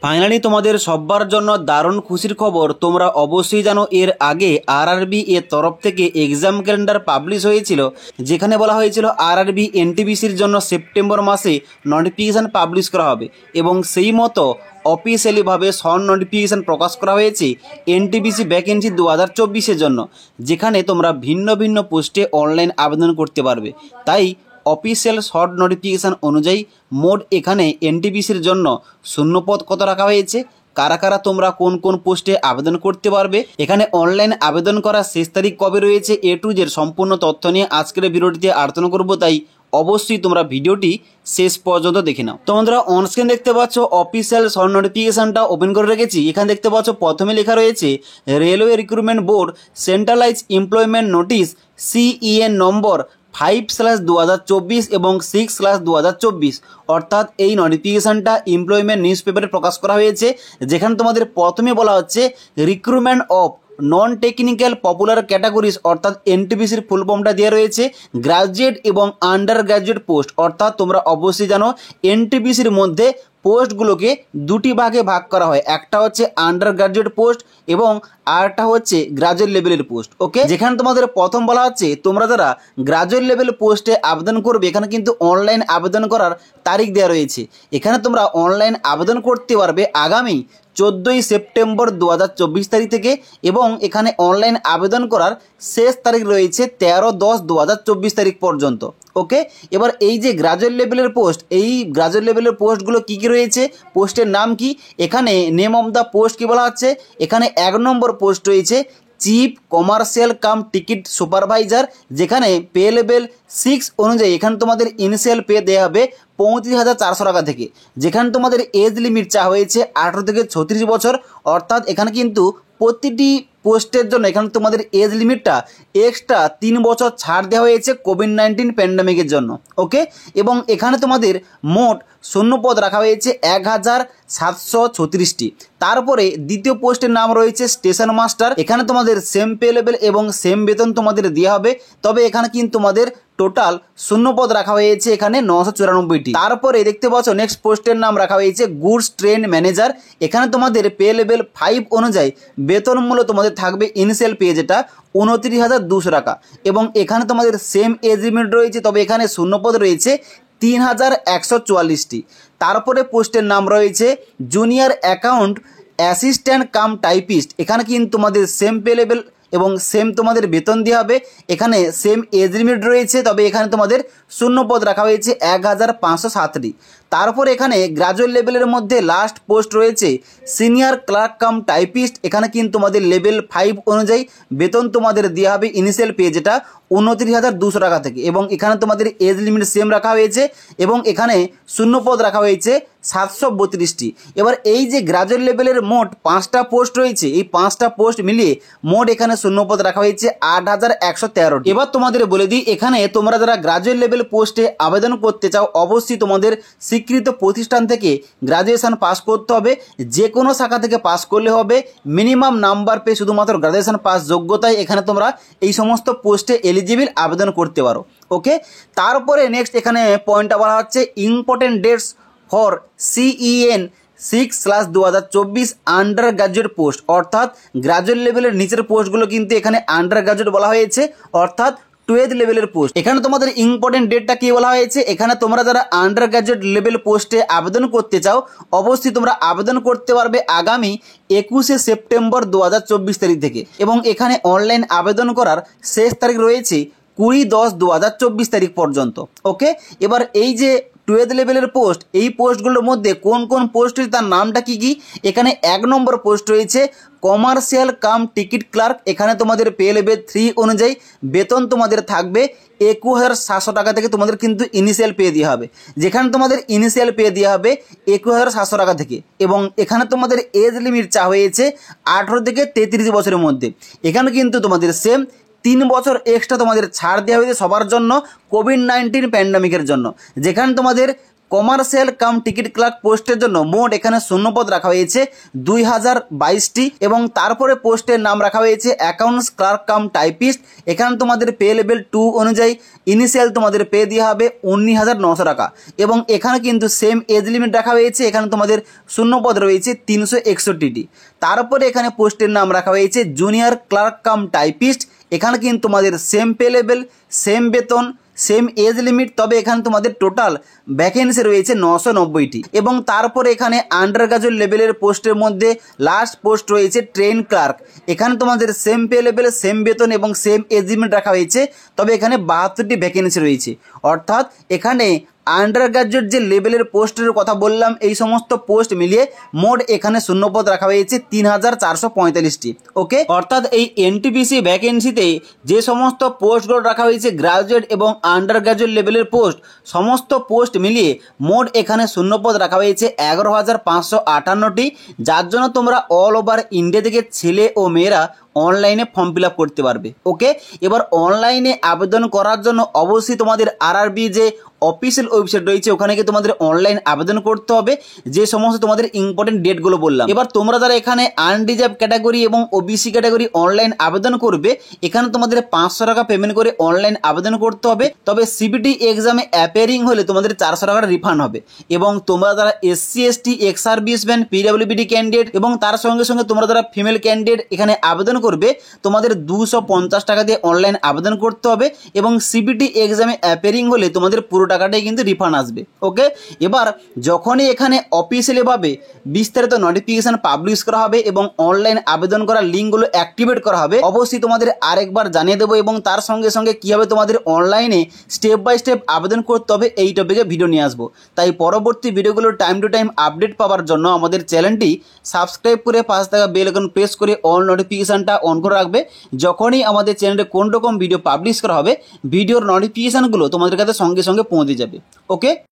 Finally তোমাদের সবার জন্য দারুণ খুশির খবর। তোমরা অবশ্যই জানো এর আগে আরআরবি এর তরফ থেকে এক্সাম ক্যালেন্ডার পাবলিশ হয়েছিল, যেখানে বলা হয়েছিল আরআরবি এনটিপিসির জন্য সেপ্টেম্বর মাসে নোটিফিকেশান পাবলিশ করা হবে এবং সেই মতো অফিসিয়ালিভাবে শর্ট নোটিফিকেশান প্রকাশ করা হয়েছে এনটিপিসি ভ্যাকেন্সি 2024-এর জন্য, যেখানে তোমরা ভিন্ন ভিন্ন পোস্টে অনলাইন আবেদন করতে পারবে। তাই অফিসিয়াল শর্ট নোটিফিকেশান অনুযায়ী মোট এখানে এনটিপিসির জন্য শূন্যপদ কত রাখা হয়েছে, কারা কারা তোমরা কোন কোন পোস্টে আবেদন করতে পারবে, এখানে অনলাইন আবেদন করার শেষ তারিখ কবে রয়েছে, এ টু জেড সম্পূর্ণ তথ্য নিয়ে আজকের ভিডিওটিতে আলোচনা করব। তাই অবশ্যই তোমরা ভিডিওটি শেষ পর্যন্ত দেখে নাও। তো বন্ধুরা, অনস্ক্রিন দেখতে পাচ্ছ অফিসিয়াল শর্ট নোটিফিকেশনটা ওপেন করে রেখেছি। এখানে দেখতে পাচ্ছ প্রথমে লেখা রয়েছে railway recruitment board centralise employment notice CEN নম্বর 5/2024 এবং 6/2024, অর্থাৎ এই নোটিফিকেশানটা এমপ্লয়মেন্ট নিউজ পেপারে প্রকাশ করা হয়েছে, যেখানে তোমাদের প্রথমে বলা হচ্ছে recruitment of non technical popular categories, অর্থাৎ এনটিপিসির ফুল ফর্মটা দেওয়া রয়েছে গ্রাজুয়েট এবং আন্ডার গ্রাজুয়েট পোস্ট। অর্থাৎ তোমরা অবশ্যই জানো এনটিপিসির মধ্যে পোস্টগুলোকে দুটি ভাগে ভাগ করা হয়, একটা হচ্ছে আন্ডার গ্রাজুয়েট পোস্ট এবং আরেকটা হচ্ছে গ্রাজুয়েট লেভেলের পোস্ট। ওকে, যেখানে তোমাদের প্রথম বলা হচ্ছে তোমরা যারা গ্রাজুয়েট লেভেল পোস্টে আবেদন করবে, এখানে কিন্তু অনলাইন আবেদন করার তারিখ দেওয়া রয়েছে। এখানে তোমরা অনলাইন আবেদন করতে পারবে আগামী 14ই সেপ্টেম্বর 2024 তারিখ থেকে এবং এখানে অনলাইন আবেদন করার শেষ তারিখ রয়েছে 13/10/2024 তারিখ পর্যন্ত। ওকে, এবার এই যে গ্রাজুয়েট লেভেলের পোস্ট, এই গ্রাজুয়েট লেভেলের পোস্টগুলো কী কী রয়েছে, পোস্টের নাম কি, এখানে নেম অফ দ্য পোস্ট কী বলা হচ্ছে, এখানে 1 নম্বর পোস্ট রয়েছে chief commercial cum ticket supervisor, যেখানে পে লেভেল 6 অনুযায়ী এখানে তোমাদের ইনিশিয়াল পে দেওয়া হবে 35,400 টাকা থেকে, যেখানে তোমাদের এজ লিমিট চাওয়া হয়েছে 18 থেকে 36 বছর। অর্থাৎ এখানে কিন্তু প্রতিটি পোস্টের জন্য এখানে তোমাদের এজ লিমিটটা এক্সট্রা 3 বছর ছাড় দেওয়া হয়েছে কোভিড-19 প্যান্ডামিকের জন্য। ওকে, এবং এখানে তোমাদের মোট শূন্যপদ রাখা হয়েছে 1736টি। তারপরে দ্বিতীয় পোস্টের নাম রয়েছে স্টেশন মাস্টার, এখানে তোমাদের সেম পে লেভেল এবং সেম বেতন তোমাদের দেওয়া হবে, তবে এখানে কিন্তু তোমাদের টোটাল শূন্যপদ রাখা হয়েছে এখানে 994টি। তারপরে দেখতে পাচ্ছ নেক্সট পোস্টের নাম রাখা হয়েছে গুডস ট্রেন ম্যানেজার, এখানে তোমাদের পে লেভেল 5 অনুযায়ী বেতন মূল্য তোমাদের থাকবে ইনিশিয়াল পে যেটা 29,200 টাকা এবং এখানে তোমাদের সেম এজ লিমিট রয়েছে, তবে এখানে শূন্যপদ রয়েছে 3,144টি। তারপরে পোস্টের নাম রয়েছে junior account assistant cum typist, এখানে কিন্তু তোমাদের সেম পে লেভেল এবং সেম তোমাদের বেতন দেওয়া হবে, এখানে সেম এজ লিমিট রয়েছে, তবে এখানে তোমাদের শূন্যপদ রাখা হয়েছে 1,507টি। তারপর এখানে গ্রাজুয়েট লেভেলের মধ্যে লাস্ট পোস্ট রয়েছে সিনিয়র ক্লার্ক কাম টাইপিস্ট, এখানে কিন্তু তোমাদের লেভেল 5 অনুযায়ী বেতন তোমাদের দেওয়া হবে ইনিশিয়াল পে যেটা 29,200 টাকা থেকে এবং এখানে তোমাদের এজ লিমিট সেম রাখা হয়েছে এবং এখানে শূন্যপদ রাখা হয়েছে 732টি। এবার এই যে গ্রাজুয়েট লেভেলের মোট 5টা পোস্ট রয়েছে, এই 5টা পোস্ট মিলিয়ে মোট এখানে শূন্যপদ রাখা হয়েছে 8,113। এবার তোমাদের বলে দিই, এখানে তোমরা যারা গ্রাজুয়েট লেভেল পোস্টে আবেদন করতে চাও অবশ্যই তোমাদের স্বীকৃত প্রতিষ্ঠান থেকে গ্রাজুয়েশন পাস করতে হবে, যে কোনো শাখা থেকে পাস করলে হবে, মিনিমাম নাম্বার পেয়ে শুধুমাত্র গ্রাজুয়েশন পাস যোগ্যতায় এখানে তোমরা এই সমস্ত পোস্টে এলিজিবল আবেদন করতে পারো। ওকে, তারপরে নেক্সট এখানে পয়েন্টটা বলা হচ্ছে important dates for CEN 6/2024 under graduate post, অর্থাৎ গ্রাজুয়েট লেভেলের নিচের পোস্টগুলো কিন্তু এখানে আন্ডার গ্রাজুয়েট বলা হয়েছে, অর্থাৎ 12th লেভেলের পোস্ট। এখানে তোমাদের ইম্পর্টেন্ট ডেটটা কি বলা হয়েছে, এখানে তোমরা যারা আন্ডার গ্রাজুয়েট লেভেল পোস্টে আবেদন করতে চাও অবশ্যই তোমরা আবেদন করতে পারবে আগামী 21শে সেপ্টেম্বর 2024 তারিখ থেকে এবং এখানে অনলাইন আবেদন করার শেষ তারিখ রয়েছে 20/10/2024 তারিখ পর্যন্ত। ওকে, এবার এই যে 12th লেভেলের পোস্ট, এই পোস্টগুলোর মধ্যে কোন কোন পোস্ট তার নামটা কি কি, এখানে 1 নম্বর পোস্ট রয়েছে কমার্শিয়াল কাম টিকিট ক্লার্ক, এখানে তোমাদের পে লেভেল 3 অনুযায়ী বেতন তোমাদের থাকবে 21,700 টাকা থেকে তোমাদের কিন্তু ইনিশিয়াল পে দেওয়া হবে, যেখানে তোমাদের ইনিশিয়াল পে দেওয়া হবে 21,700 টাকা থেকে এবং এখানে তোমাদের এজ লিমিট চা হয়েছে 18 থেকে 33 বছরের মধ্যে, এখানে কিন্তু তোমাদের সেম 3 বছর এক্সট্রা তোমাদের ছাড় দেওয়া হয়েছে সবার জন্য কোভিড-19 প্যান্ডামিকের জন্য, যেখানে তোমাদের কমার্শিয়াল কাম টিকিট ক্লার্ক পোস্টের জন্য মোট এখানে শূন্যপদ রাখা হয়েছে 2022টি এবং তারপরে পোস্টের নাম রাখা হয়েছে অ্যাকাউন্টস ক্লার্ক কাম টাইপিস্ট। এখানে তোমাদের পে লেভেল 2 অনুযায়ী ইনিশিয়াল তোমাদের পে দেওয়া হবে 19,900 টাকা এবং এখানে কিন্তু সেম এজ লিমিট রাখা হয়েছে। এখানে তোমাদের শূন্যপদ রয়েছে 361টি। তারপরে এখানে পোস্টের নাম রাখা হয়েছে জুনিয়র ক্লার্ক কাম টাইপিস্ট। এখানে কিন্তু তোমাদের সেম পে লেভেল, সেম বেতন, সেম এজ লিমিট, তবে এখানে তোমাদের টোটাল ভ্যাকেন্সি রয়েছে 990টি এবং তারপরে এখানে আন্ডার গ্রাজুয়েট লেভেলের পোস্টের মধ্যে লাস্ট পোস্ট রয়েছে ট্রেন ক্লার্ক। এখানে তোমাদের সেম পে লেভেল, সেম বেতন এবং সেম এজ লিমিট রাখা হয়েছে, তবে এখানে 72টি ভ্যাকেন্সি রয়েছে। অর্থাৎ এখানে আন্ডার গ্রাজুয়েট যে লেভেলের পোস্টের কথা বললাম, এই সমস্ত পোস্ট মিলিয়ে মোট এখানে শূন্যপদ রাখা হয়েছে 3,445টি। ওকে, অর্থাৎ এই এনটিপিসি ভ্যাকেন্সিতে যে সমস্ত পোস্টগুলো রাখা হয়েছে গ্রাজুয়েট এবং আন্ডার গ্রাজুয়েট লেভেলের পোস্ট, সমস্ত পোস্ট মিলিয়ে মোট এখানে শূন্যপদ রাখা হয়েছে 11,558টি, যার জন্য তোমরা অল ওভার ইন্ডিয়া থেকে ছেলে ও মেয়েরা অনলাইনে ফর্ম ফিল আপ করতে পারবে। ওকে, এবার অনলাইনে আবেদন করার জন্য অবশ্যই তোমাদের আরআরবি যে অফিসিয়াল ওয়েবসাইট রয়েছে ওখানে গিয়ে তোমাদের অনলাইন আবেদন করতে হবে, যে সমস্ত তোমাদের ইম্পর্টেন্ট ডেটগুলো বললাম। এবার তোমরা যারা এখানে আনরিজার্ভ ক্যাটাগরি এবং ওবিসি ক্যাটাগরি অনলাইন আবেদন করবে, এখানে তোমাদের 500 টাকা পেমেন্ট করে অনলাইন আবেদন করতে হবে। তবে সিবিটি এক্সামে অ্যাপিয়ারিং হলে তোমাদের 400 টাকার রিফান্ড হবে। এবং তোমরা যারা SC ST, ex serviceman, PWBD candidate এবং তার সঙ্গে সঙ্গে তোমরা যারা ফিমেল ক্যান্ডিডেট এখানে আবেদন করবে, তোমাদের 250 টাকা দিয়ে অনলাইন আবেদন করতে হবে এবং সিবিটি এক্সামে অ্যাপিয়ারিং হলে তোমাদের পুরো টাকাটাই কিন্তু রিফান্ড আসবে। ওকে, এবার যখনই এখানে অফিসিয়ালি ভাবে বিস্তারিত নোটিফিকেশন পাবলিশ করা হবে এবং অনলাইন আবেদন করার লিঙ্কগুলো অ্যাক্টিভেট করা হবে, অবশ্যই তোমাদের আরেকবার জানিয়ে দেবো এবং তার সঙ্গে সঙ্গে কীভাবে তোমাদের অনলাইনে স্টেপ বাই স্টেপ আবেদন করতে হবে এই টপিকে ভিডিও নিয়ে আসবো। তাই পরবর্তী ভিডিওগুলো টাইম টু টাইম আপডেট পাওয়ার জন্য আমাদের চ্যানেলটি সাবস্ক্রাইব করে পাশে থাকা বেল আইকন প্রেস করে অল নোটিফিকেশনটা অন করে রাখবে। যখনই আমাদের চ্যানেলে কোন রকম ভিডিও পাবলিশ করা হবে, ভিডিওর নোটিফিকেশনগুলো তোমাদের কাছে সঙ্গে সঙ্গে পৌঁছে যাবে। ওকে।